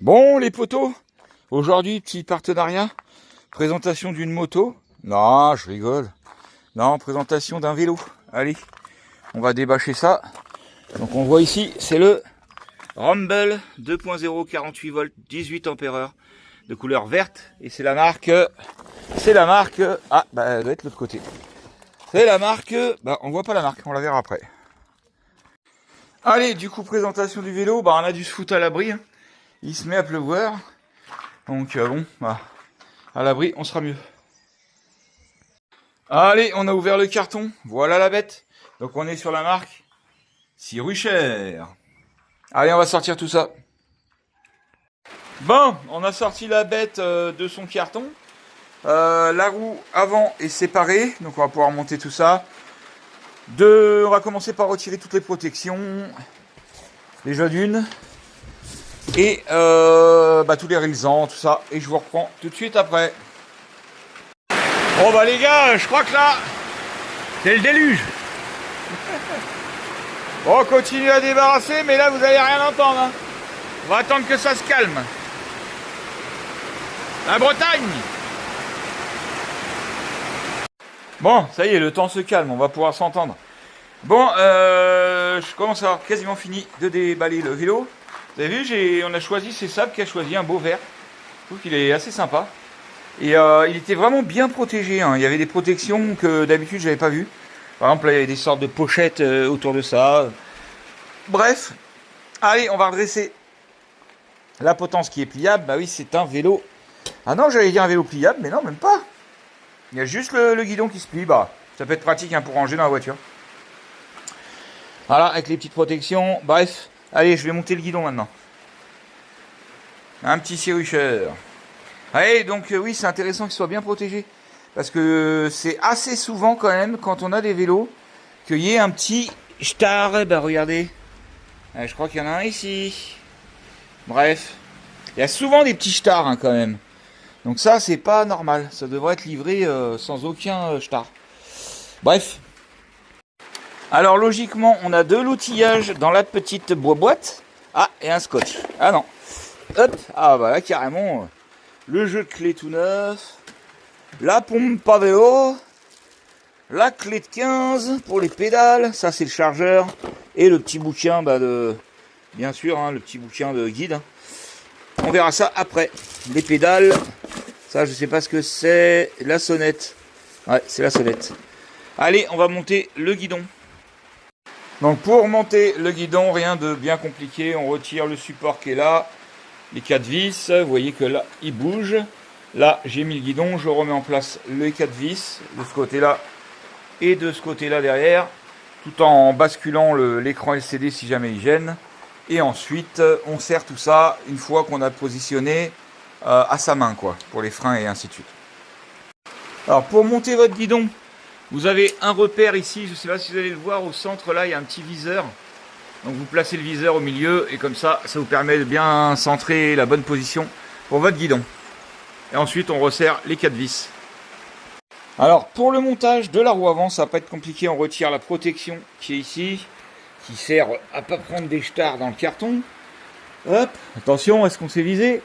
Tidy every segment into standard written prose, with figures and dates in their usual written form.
Bon les potos, aujourd'hui petit partenariat, présentation d'une moto. Non, je rigole. Non, présentation d'un vélo. Allez, on va débâcher ça. Donc on voit ici, c'est le Rumble 2.0 48 volts 18 ampères de couleur verte et c'est la marque ah bah elle doit être de l'autre côté. C'est la marque, bah on voit pas la marque, on la verra après. Allez, du coup présentation du vélo, bah on a dû se foutre à l'abri. Hein. Il se met à pleuvoir. Donc bon, bah, à l'abri, on sera mieux. Allez, on a ouvert le carton. Voilà la bête. Donc on est sur la marque Sirucher. Allez, on va sortir tout ça. Bon, on a sorti la bête de son carton. La roue avant est séparée. Donc on va pouvoir monter tout ça. On va commencer par retirer toutes les protections. Déjà d'une. Et tous les réalisants, tout ça. Et je vous reprends tout de suite après. Bon bah les gars, je crois que là, c'est le déluge. On continue à débarrasser, mais là vous allez rien entendre. Hein. On va attendre que ça se calme. La Bretagne. Bon, ça y est, le temps se calme, on va pouvoir s'entendre. Bon, je commence à avoir quasiment fini de déballer le vélo. Vous avez vu, on a choisi, c'est Sab qui a choisi un beau vert. Je trouve qu'il est assez sympa. Et il était vraiment bien protégé. Hein. Il y avait des protections que d'habitude j'avais pas vues. Par exemple, là, il y avait des sortes de pochettes autour de ça. Bref, allez, on va redresser la potence qui est pliable. Bah oui, c'est un vélo. Ah non, j'allais dire un vélo pliable, mais non, même pas. Il y a juste le guidon qui se plie. Bah, ça peut être pratique hein, pour ranger dans la voiture. Voilà, avec les petites protections. Bref, allez, je vais monter le guidon maintenant. Un petit Sirucher. Allez, donc oui, c'est intéressant qu'il soit bien protégé. Parce que c'est assez souvent quand même, quand on a des vélos, qu'il y ait un petit star. Bah regardez. Je crois qu'il y en a un ici. Bref. Il y a souvent des petits stars hein, quand même. Donc ça, c'est pas normal. Ça devrait être livré sans aucun star. Bref. Alors logiquement, on a de l'outillage dans la petite boîte. Ah, et un scotch. Ah non. Hop. Ah bah là, carrément... le jeu de clé tout neuf, la pompe à vélo, la clé de 15 pour les pédales, ça c'est le chargeur, et le petit bouquin bien sûr, hein, le petit bouquin de guide. Hein. On verra ça après. Les pédales, ça je sais pas ce que c'est, la sonnette. Ouais, c'est la sonnette. Allez, on va monter le guidon. Donc pour monter le guidon, rien de bien compliqué, on retire le support qui est là. Les 4 vis, vous voyez que là, il bouge. Là, j'ai mis le guidon, je remets en place les 4 vis de ce côté-là et de ce côté-là derrière, tout en basculant l'écran LCD si jamais il gêne. Et ensuite, on serre tout ça une fois qu'on a positionné à sa main, quoi, pour les freins et ainsi de suite. Alors, pour monter votre guidon, vous avez un repère ici, je ne sais pas si vous allez le voir, au centre, là, il y a un petit viseur. Donc vous placez le viseur au milieu et comme ça, ça vous permet de bien centrer la bonne position pour votre guidon. Et ensuite, on resserre les 4 vis. Alors pour le montage de la roue avant, ça va pas être compliqué. On retire la protection qui est ici, qui sert à pas prendre des stars dans le carton. Hop, attention, est-ce qu'on s'est visé?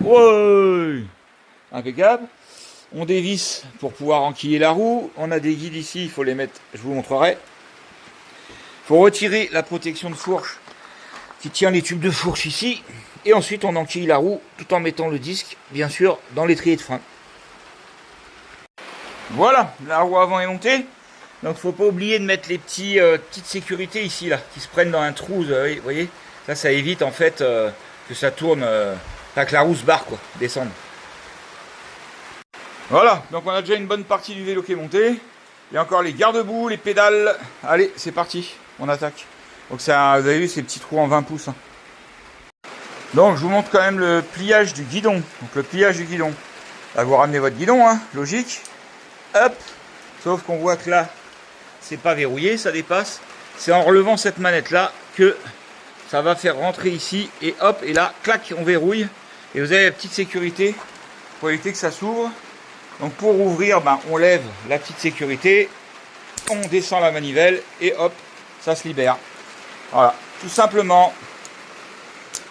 Ouais, impeccable. On dévisse pour pouvoir enquiller la roue. On a des guides ici, il faut les mettre, je vous montrerai. Il faut retirer la protection de fourche qui tient les tubes de fourche ici. Et ensuite, on enquille la roue tout en mettant le disque, bien sûr, dans l'étrier de frein. Voilà, la roue avant est montée. Donc, il ne faut pas oublier de mettre les petites sécurités ici, là, qui se prennent dans un trou. Vous voyez, ça évite en fait que ça tourne, que la roue se barre, quoi, descendre. Voilà, donc on a déjà une bonne partie du vélo qui est montée. Il y a encore les garde-boue, les pédales. Allez, c'est parti. On attaque. Donc ça, vous avez vu ces petits trous en 20 pouces. Hein. Donc je vous montre quand même le pliage du guidon. Donc le pliage du guidon. Là vous ramenez votre guidon, hein, logique. Hop. Sauf qu'on voit que là, c'est pas verrouillé, ça dépasse. C'est en relevant cette manette là que ça va faire rentrer ici. Et hop, et là, clac, on verrouille. Et vous avez la petite sécurité pour éviter que ça s'ouvre. Donc pour ouvrir, on lève la petite sécurité. On descend la manivelle et hop. Ça se libère. Voilà, tout simplement.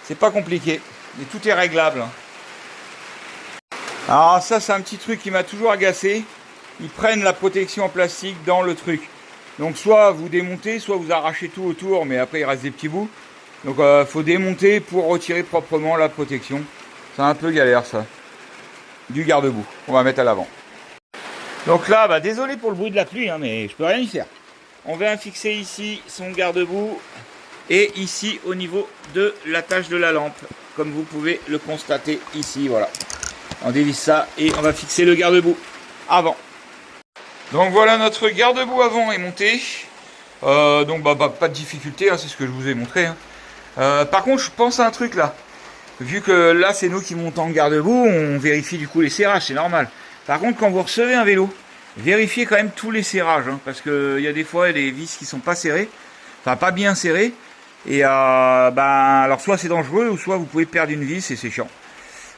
C'est pas compliqué. Et tout est réglable. Alors ça, c'est un petit truc qui m'a toujours agacé. Ils prennent la protection en plastique dans le truc. Donc soit vous démontez, soit vous arrachez tout autour, mais après il reste des petits bouts. Donc faut démonter pour retirer proprement la protection. C'est un peu galère ça. Du garde-boue, on va mettre à l'avant. Donc là, bah, désolé pour le bruit de la pluie, hein, mais je peux rien y faire. On vient fixer ici son garde-boue et ici au niveau de l'attache de la lampe, comme vous pouvez le constater ici, voilà. On dévisse ça et on va fixer le garde-boue avant. Donc voilà, notre garde-boue avant est monté. Donc pas de difficulté, hein, c'est ce que je vous ai montré. Hein. Par contre, je pense à un truc là. Vu que là, c'est nous qui montons en garde-boue, on vérifie du coup les serrages, c'est normal. Par contre, quand vous recevez un vélo, vérifiez quand même tous les serrages. Hein, parce qu'il y a des fois des vis qui sont pas serrées. Enfin, pas bien serrées. Et alors soit c'est dangereux, ou soit vous pouvez perdre une vis et c'est chiant.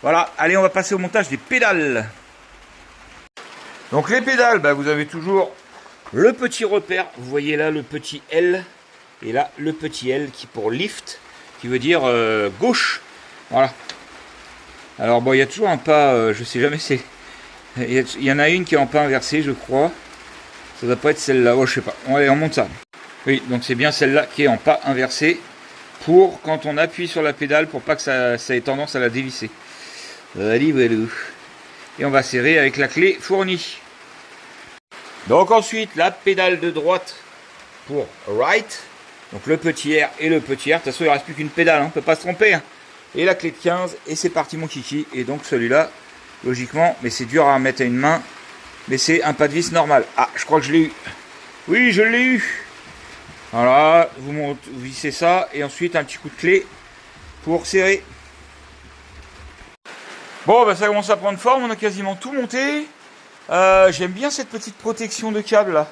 Voilà, allez, on va passer au montage des pédales. Donc les pédales, vous avez toujours le petit repère. Vous voyez là le petit L. Et là, le petit L qui pour lift, qui veut dire gauche. Voilà. Alors bon, il y a toujours un pas, je sais jamais c'est. Il y en a une qui est en pas inversé, je crois. Ça doit pas être celle-là, je sais pas. Allez, on monte ça. Oui, donc c'est bien celle-là qui est en pas inversé. Pour quand on appuie sur la pédale, pour pas que ça ait tendance à la dévisser. Allez, voilà. Et on va serrer avec la clé fournie. Donc ensuite, la pédale de droite pour right. Donc le petit R et le petit R. De toute façon, il ne reste plus qu'une pédale, on ne peut pas se tromper. Hein. Et la clé de 15, et c'est parti mon kiki. Et donc celui-là, logiquement, mais c'est dur à mettre à une main. Mais c'est un pas de vis normal. Ah, je crois que je l'ai eu. Oui, je l'ai eu. Voilà, vous vissez ça. Et ensuite, un petit coup de clé pour serrer. Bon, ça commence à prendre forme. On a quasiment tout monté. J'aime bien cette petite protection de câble là.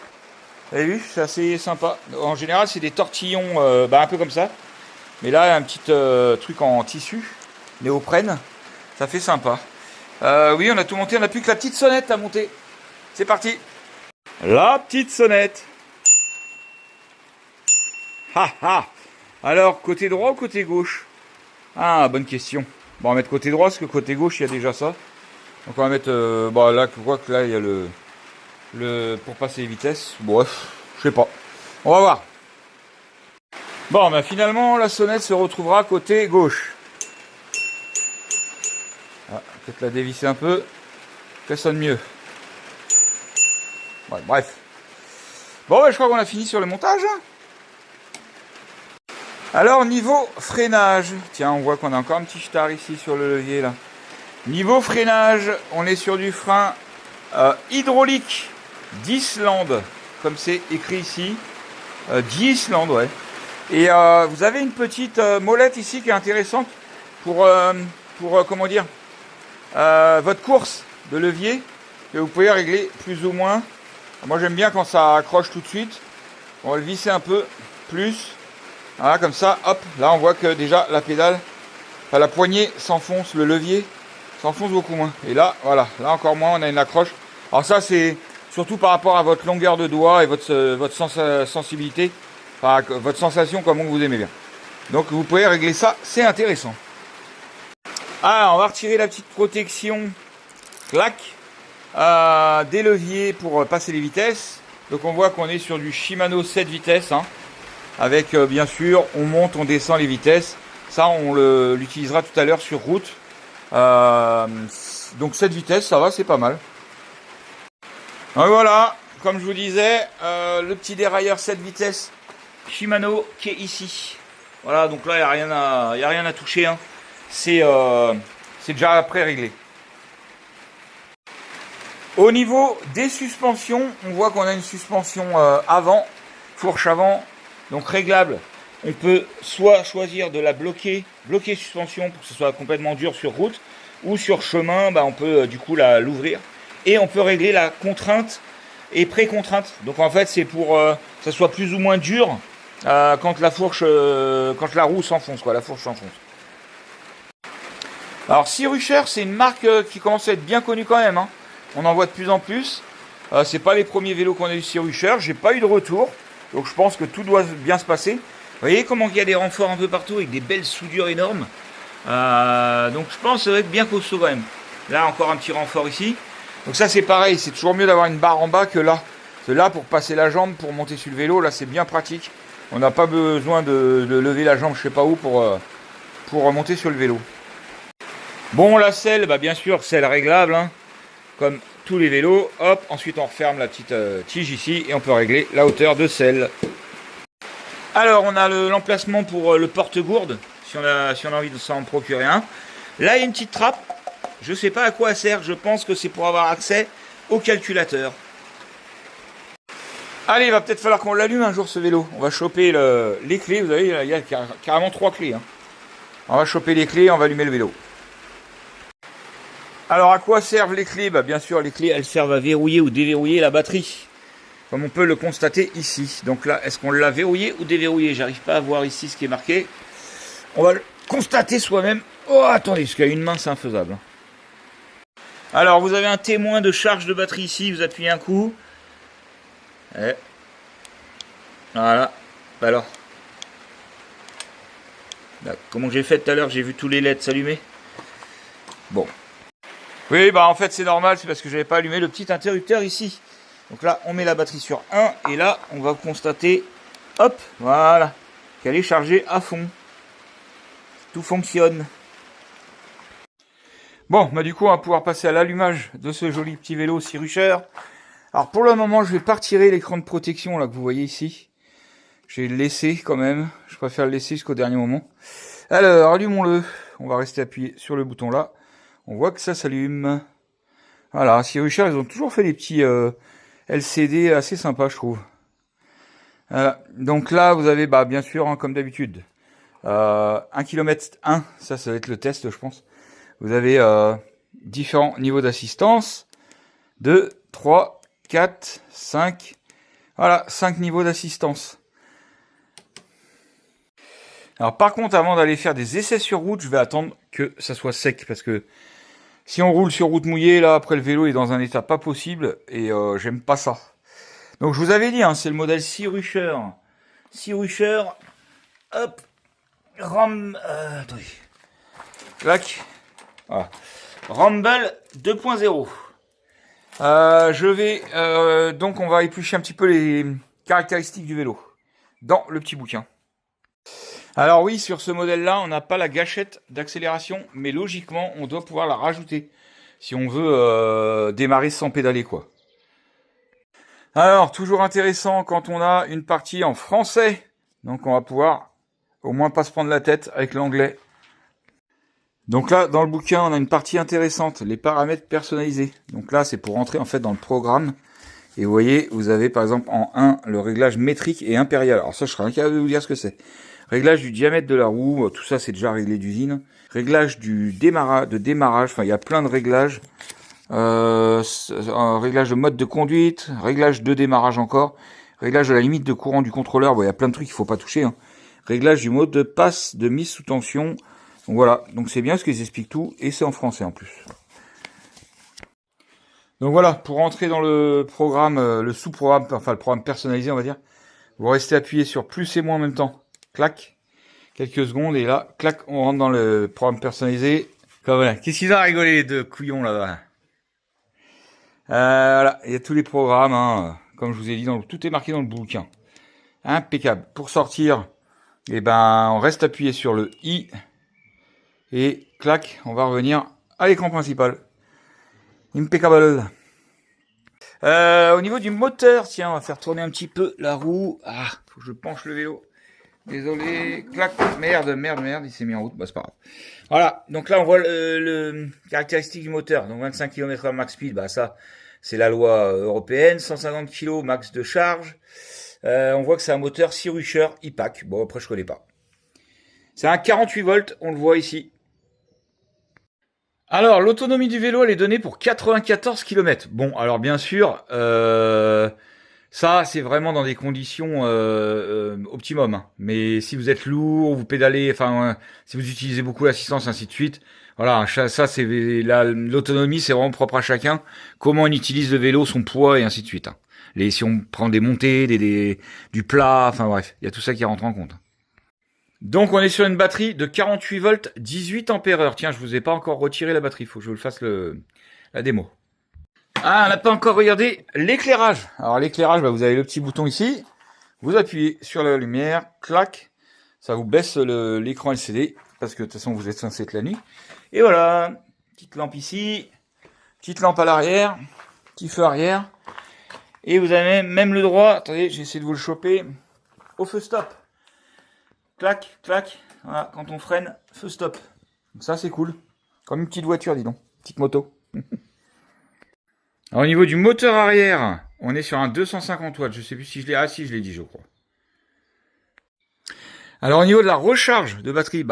Vous avez vu, c'est assez sympa. En général, c'est des tortillons un peu comme ça. Mais là, un petit truc en tissu, néoprène. Ça fait sympa. Oui, on a tout monté. On n'a plus que la petite sonnette à monter. C'est parti. La petite sonnette. Ha ha. Alors, côté droit ou côté gauche? Ah, bonne question. Bon, on va mettre côté droit, parce que côté gauche, il y a déjà ça. Donc on va mettre, là, je vois que là, il y a pour passer les vitesses. Bref, je sais pas. On va voir. Bon, finalement, la sonnette se retrouvera côté gauche. Ah, peut-être la dévisser un peu. Qu'elle sonne mieux. Ouais, bref. Bon, je crois qu'on a fini sur le montage. Alors, niveau freinage. Tiens, on voit qu'on a encore un petit star ici sur le levier, là. Niveau freinage, on est sur du frein hydraulique d'Islande, comme c'est écrit ici. d'Islande, ouais. Et vous avez une petite molette ici qui est intéressante pour comment dire, votre course de levier, que vous pouvez régler plus ou moins. Moi j'aime bien quand ça accroche tout de suite. On va le visser un peu plus. Voilà, comme ça, hop, là on voit que déjà la pédale, enfin la poignée s'enfonce, le levier s'enfonce beaucoup moins. Et là, voilà, là encore moins, on a une accroche. Alors ça c'est surtout par rapport à votre longueur de doigt et votre sensibilité, enfin, votre sensation, comment vous aimez bien. Donc vous pouvez régler ça, c'est intéressant. Ah, on va retirer la petite protection, clac, des leviers pour passer les vitesses. Donc on voit qu'on est sur du Shimano 7 vitesses, hein, avec bien sûr, on monte, on descend les vitesses. Ça, on l'utilisera tout à l'heure sur route. Donc 7 vitesses, ça va, c'est pas mal. Donc voilà, comme je vous disais, le petit dérailleur 7 vitesses Shimano qui est ici. Voilà, donc là, il n'y a rien à toucher, hein. C'est déjà pré-réglé. Au niveau des suspensions, on voit qu'on a une suspension avant, fourche avant, donc réglable. On peut soit choisir de la bloquer suspension pour que ce soit complètement dur sur route, ou sur chemin, on peut du coup l'ouvrir. Et on peut régler la contrainte et pré-contrainte. Donc en fait, c'est pour que ça soit plus ou moins dur quand la fourche, quand la roue s'enfonce, la fourche s'enfonce. Alors Sirucher, c'est une marque qui commence à être bien connue quand même, hein. On en voit de plus en plus. C'est pas les premiers vélos qu'on a eu Sirucher. J'ai pas eu de retour, donc je pense que tout doit bien se passer. Vous voyez comment il y a des renforts un peu partout avec des belles soudures énormes. Donc je pense que ça va être bien costaud quand même. Là encore un petit renfort ici. Donc ça c'est pareil, c'est toujours mieux d'avoir une barre en bas que là. C'est là pour passer la jambe, pour monter sur le vélo, là c'est bien pratique. On n'a pas besoin de lever la jambe je sais pas où pour monter sur le vélo. Bon, la selle, bah bien sûr, selle réglable, hein, comme tous les vélos. Hop, ensuite on referme la petite tige ici et on peut régler la hauteur de selle. Alors, on a l'emplacement pour le porte-gourde, si on a envie de s'en procurer un. Là, il y a une petite trappe. Je sais pas à quoi elle sert, je pense que c'est pour avoir accès au calculateur. Allez, il va peut-être falloir qu'on l'allume un jour ce vélo. On va choper les clés, vous avez, il y a carrément 3 clés. Hein. On va choper les clés, on va allumer le vélo. Alors à quoi servent les clés? Bah bien sûr les clés elles servent à verrouiller ou déverrouiller la batterie. Comme on peut le constater ici. Donc là, est-ce qu'on l'a verrouillé ou déverrouillé? J'arrive pas à voir ici ce qui est marqué. On va le constater soi-même. Oh attendez, parce qu'il y a une main c'est infaisable. Alors vous avez un témoin de charge de batterie ici, vous appuyez un coup. Et voilà. Alors. Là, comment j'ai fait tout à l'heure, j'ai vu tous les LED s'allumer. Bon. Oui, bah en fait c'est normal, c'est parce que j'avais pas allumé le petit interrupteur ici. Donc là, on met la batterie sur 1 et là, on va constater, hop, voilà, qu'elle est chargée à fond. Tout fonctionne. Bon, bah du coup, on va pouvoir passer à l'allumage de ce joli petit vélo Sirucher. Alors pour le moment, je vais pas retirer l'écran de protection là que vous voyez ici. Je vais le laisser quand même. Je préfère le laisser jusqu'au dernier moment. Alors, allumons-le. On va rester appuyé sur le bouton là. On voit que ça s'allume. Voilà, Sirucher, ils ont toujours fait des petits LCD assez sympas, je trouve. Voilà. Donc là, vous avez, bah, bien sûr, hein, comme d'habitude, 1 km 1, ça va être le test, je pense. Vous avez différents niveaux d'assistance. 2, 3, 4, 5. Voilà, 5 niveaux d'assistance. Alors par contre, avant d'aller faire des essais sur route, je vais attendre que ça soit sec, parce que si on roule sur route mouillée, là, après le vélo est dans un état pas possible, et j'aime pas ça. Donc je vous avais dit, hein, c'est le modèle Sirucher. Sirucher, hop, attendez, clac, voilà. Rumble 2.0. Je vais, donc on va éplucher un petit peu les caractéristiques du vélo dans le petit bouquin. Alors oui, sur ce modèle-là, on n'a pas la gâchette d'accélération, mais logiquement, on doit pouvoir la rajouter si on veut démarrer sans pédaler, quoi. Alors, toujours intéressant quand on a une partie en français, donc on va pouvoir au moins pas se prendre la tête avec l'anglais. Donc là, dans le bouquin, on a une partie intéressante, les paramètres personnalisés. Donc là, c'est pour rentrer en fait dans le programme. Et vous voyez, vous avez par exemple en 1 le réglage métrique et impérial. Alors ça, je serais incapable de vous dire ce que c'est. Réglage du diamètre de la roue, tout ça c'est déjà réglé d'usine. Réglage du démarrage, enfin il y a plein de réglages. Réglage de mode de conduite, réglage de démarrage encore, réglage de la limite de courant du contrôleur, bon il y a plein de trucs qu'il faut pas toucher. Hein. Réglage du mode de passe, de mise sous tension. Donc voilà, donc c'est bien parce qu'ils expliquent tout et c'est en français en plus. Donc voilà, pour rentrer dans le programme, le sous-programme, enfin le programme personnalisé on va dire, vous restez appuyé sur plus et moins en même temps. Clac, quelques secondes et là, clac, on rentre dans le programme personnalisé. Voilà. Qu'est-ce qu'ils ont rigolé les deux couillons là-bas? Voilà, il y a tous les programmes, hein, comme je vous ai dit, tout est marqué dans le bouquin. Impeccable. Pour sortir, eh ben, on reste appuyé sur le I et clac, on va revenir à l'écran principal. Impeccable. Au niveau du moteur, tiens, on va faire tourner un petit peu la roue. Ah, faut que je penche le vélo. Désolé, clac, merde, il s'est mis en route, bah c'est pas grave. Voilà, donc là on voit le caractéristique du moteur, donc 25 km/h max speed, bah ça c'est la loi européenne, 150 kg max de charge. On voit que c'est un moteur Sirucher e-Pack, bon après je connais pas. C'est un 48 volts, on le voit ici. Alors l'autonomie du vélo elle est donnée pour 94 km. Bon alors bien sûr, ça, c'est vraiment dans des conditions optimum. Hein. Mais si vous êtes lourd, vous pédalez, enfin, si vous utilisez beaucoup l'assistance, ainsi de suite, voilà, ça, c'est l'autonomie, c'est vraiment propre à chacun. Comment on utilise le vélo, son poids et ainsi de suite. Hein. Si on prend des montées, du plat, enfin bref, il y a tout ça qui rentre en compte. Donc on est sur une batterie de 48 volts, 18 ampères-heure. Tiens, je vous ai pas encore retiré la batterie, il faut que je vous le fasse la démo. Ah, on n'a pas encore regardé l'éclairage. Alors l'éclairage, vous avez le petit bouton ici, vous appuyez sur la lumière, clac, ça vous baisse l'écran LCD, parce que de toute façon vous êtes censé être la nuit. Et voilà, petite lampe ici, petite lampe à l'arrière, petit feu arrière. Et vous avez même le droit, attendez, j'essaie de vous le choper, au feu stop. Clac, clac, voilà, quand on freine, feu stop. Donc ça c'est cool. Comme une petite voiture, dis donc, petite moto. Alors, au niveau du moteur arrière, on est sur un 250 watts. Je sais plus si je l'ai... Ah si, je l'ai dit, je crois. Alors au niveau de la recharge de batterie,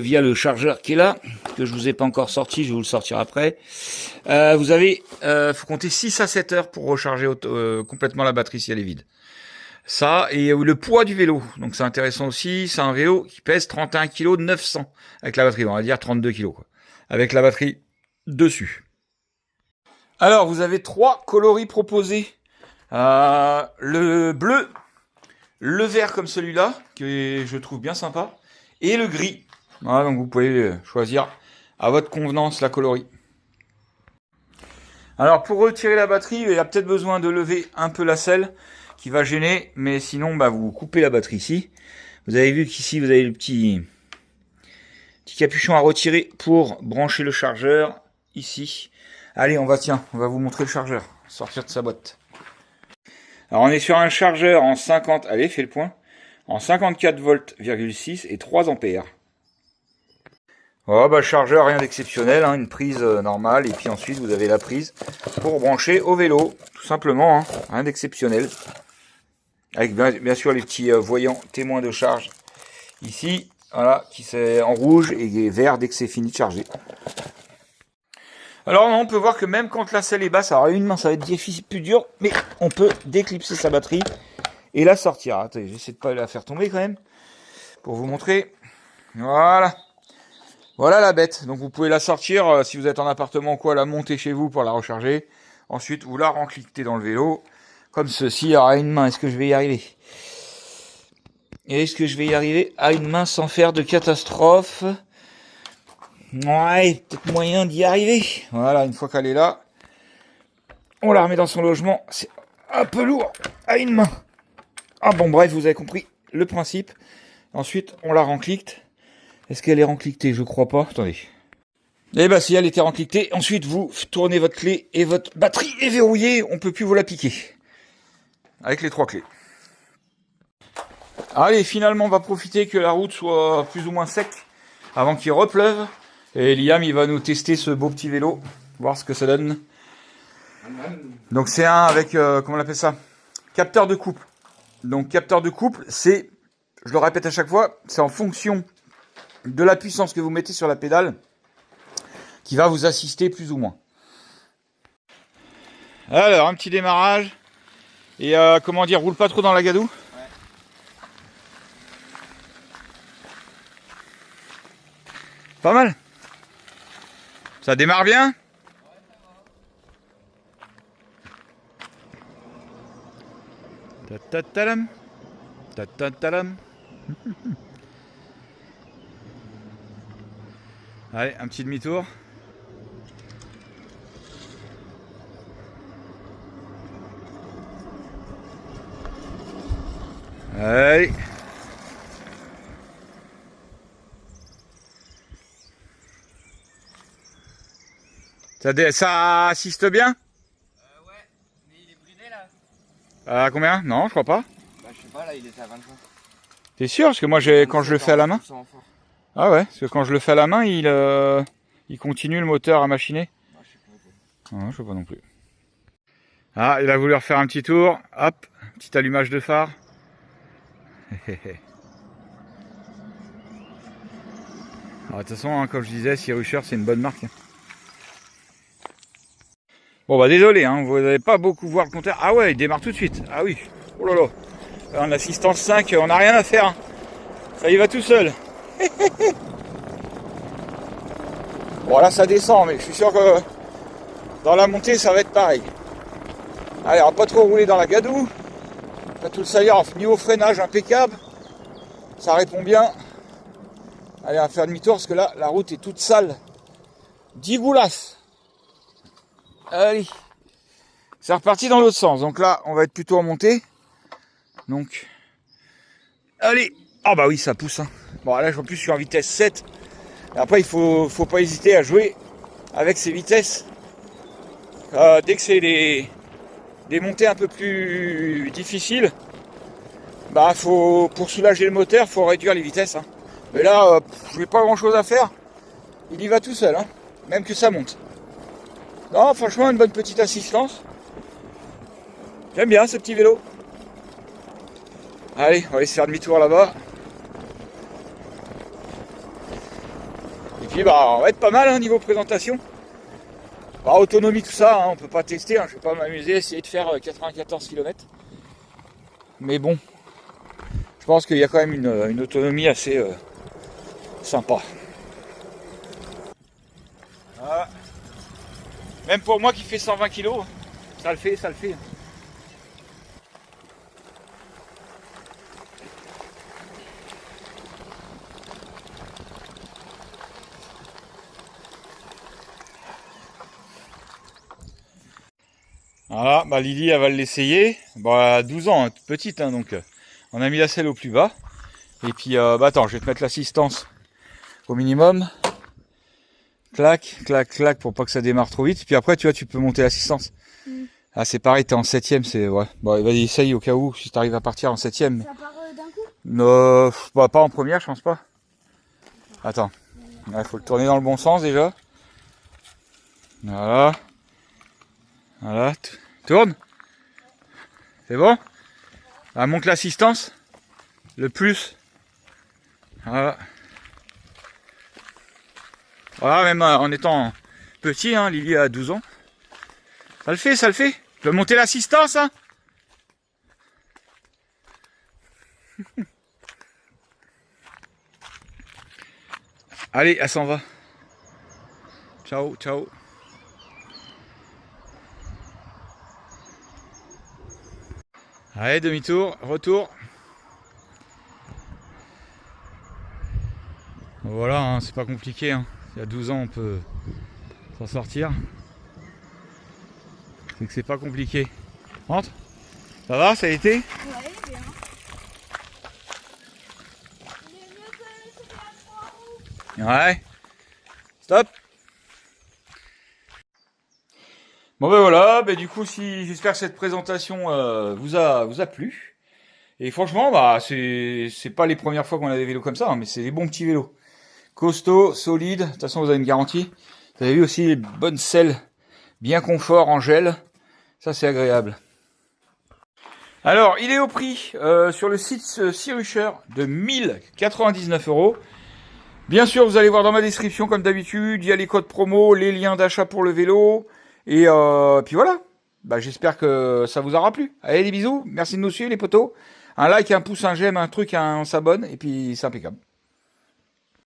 via le chargeur qui est là, que je vous ai pas encore sorti, je vais vous le sortir après. Vous avez, faut compter 6 à 7 heures pour recharger complètement la batterie si elle est vide. Ça, et le poids du vélo, donc c'est intéressant aussi, c'est un vélo qui pèse 31 kg 900 avec la batterie, on va dire 32 kg quoi, avec la batterie dessus. Alors vous avez 3 coloris proposés, le bleu, le vert comme celui-là, que je trouve bien sympa, et le gris. Voilà, donc vous pouvez choisir à votre convenance la coloris. Alors pour retirer la batterie, il y a peut-être besoin de lever un peu la selle, qui va gêner, mais sinon vous coupez la batterie ici. Vous avez vu qu'ici vous avez le petit capuchon à retirer pour brancher le chargeur ici. Allez, on va vous montrer le chargeur, sortir de sa boîte. Alors on est sur un chargeur en 50, allez fais le point, en 54 volts, 6 et 3 ampères. Oh, chargeur rien d'exceptionnel, hein, une prise normale, et puis ensuite vous avez la prise pour brancher au vélo, tout simplement, hein, rien d'exceptionnel. Avec bien sûr les petits voyants témoins de charge ici, voilà, qui c'est en rouge et vert dès que c'est fini de charger. Alors on peut voir que même quand la selle est basse, alors une main ça va être difficile, plus dur, mais on peut déclipser sa batterie et la sortir. Attendez, j'essaie de pas la faire tomber quand même, pour vous montrer. Voilà. Voilà la bête. Donc vous pouvez la sortir, si vous êtes en appartement ou quoi, la monter chez vous pour la recharger. Ensuite vous la rencliquez dans le vélo. Comme ceci, alors à une main, est-ce que je vais y arriver? Et est-ce que je vais y arriver à une main sans faire de catastrophe? Ouais, peut-être moyen d'y arriver. Voilà, une fois qu'elle est là, on la remet dans son logement. C'est un peu lourd à une main. Ah bon, bref, vous avez compris le principe. Ensuite, on la renclique. Est-ce qu'elle est rencliquée? Je crois pas. Attendez. Et si elle était rencliquée, ensuite vous tournez votre clé et votre batterie est verrouillée. On peut plus vous la piquer. Avec les 3 clés. Allez, finalement, on va profiter que la route soit plus ou moins sec avant qu'il repleuve. Et Liam, il va nous tester ce beau petit vélo, voir ce que ça donne. Donc c'est un avec, comment on appelle ça? Capteur de couple. Donc capteur de couple, c'est, je le répète à chaque fois, c'est en fonction de la puissance que vous mettez sur la pédale qui va vous assister plus ou moins. Alors, un petit démarrage. Et comment dire, roule pas trop dans la gadoue. Ouais. Pas mal. Ça démarre bien. Ouais, ta-ta-ta-lam. Ta-ta-ta-lam. Allez, un petit demi-tour. Allez. Ça assiste bien? Ouais, mais il est bridé là. À combien? Non, je crois pas. Je sais pas, là il était à 25. T'es sûr? Parce que moi, quand je le fais à la main. Ah ouais, parce que quand je le fais à la main, il continue le moteur à machiner. Non, je sais pas non plus. Ah, il a voulu refaire un petit tour. Hop, petit allumage de phare. Alors, de toute façon, comme je disais, Sirusher, c'est une bonne marque. Bon, désolé, hein, vous n'allez pas beaucoup voir le compteur. Ah ouais, il démarre tout de suite. Ah oui, oh là là. En assistance 5, on n'a rien à faire. Hein. Ça y va tout seul. Bon, là, ça descend, mais je suis sûr que dans la montée, ça va être pareil. Allez, on va pas trop rouler dans la gadoue. Pas tout le salir, niveau freinage impeccable. Ça répond bien. Allez, on va faire demi-tour parce que là, la route est toute sale. Digoulas. Allez. C'est reparti dans l'autre sens. Donc là, on va être plutôt en montée. Donc, allez. Ah bah oui, ça pousse. Hein. Bon, là, en plus, je suis en vitesse 7. Et après, il faut pas hésiter à jouer avec ces vitesses. Dès que c'est des montées un peu plus difficiles, bah, pour soulager le moteur, il faut réduire les vitesses. Hein. Mais là, je n'ai pas grand chose à faire. Il y va tout seul, hein, même que ça monte. Non, franchement, une bonne petite assistance. J'aime bien ce petit vélo. Allez, on va aller se faire demi-tour là-bas. Et puis, bah, on va être pas mal, hein, niveau présentation. Bah, autonomie, tout ça, hein, on peut pas tester. Hein, je vais pas m'amuser à essayer de faire 94 km. Mais bon, je pense qu'il y a quand même une autonomie assez sympa. Ah. Même pour moi qui fais 120 kg, ça le fait, ça le fait. Voilà, bah Lily elle va l'essayer. Bah, à 12 ans, hein, toute petite, hein, donc on a mis la selle au plus bas. Et puis bah attends, je vais te mettre l'assistance au minimum. Clac, clac, clac pour pas que ça démarre trop vite. Puis après, tu vois, tu peux monter l'assistance. Ah, c'est pareil, t'es en 7ème, c'est ouais. Bon, vas-y, essaye au cas où, si t'arrives à partir en 7ème. Ça part d'un coup? Non, bah, pas en première, je pense pas. Attends, il faut le tourner dans le bon sens déjà. Voilà. Voilà, tourne. C'est bon? Ah, monte l'assistance. Le plus. Voilà. Voilà, même en étant petit, hein, Lily a 12 ans. Ça le fait, ça le fait. Tu peux monter l'assistance, hein. Allez, elle s'en va. Ciao, ciao. Allez, demi-tour, retour. Voilà, hein, c'est pas compliqué. Hein. Il y a 12 ans, on peut s'en sortir. C'est que c'est pas compliqué. Rentre. Ça va, ça a été? Ouais, bien. Il est mieux que celui à 3 roues. Ouais. Stop. Bon ben voilà, ben du coup si j'espère que cette présentation vous a plu. Et franchement, bah c'est pas les premières fois qu'on a des vélos comme ça, hein, mais c'est des bons petits vélos. Costauds, solides, de toute façon vous avez une garantie. Vous avez vu aussi les bonnes selles, bien confort en gel. Ça c'est agréable. Alors, il est au prix sur le site Cyrusher de 1099 €. Bien sûr, vous allez voir dans ma description, comme d'habitude, il y a les codes promo, les liens d'achat pour le vélo. Et puis voilà, bah, j'espère que ça vous aura plu. Allez, des bisous, merci de nous suivre les potos. Un like, un pouce, un j'aime, un truc, on s'abonne, et puis c'est impeccable.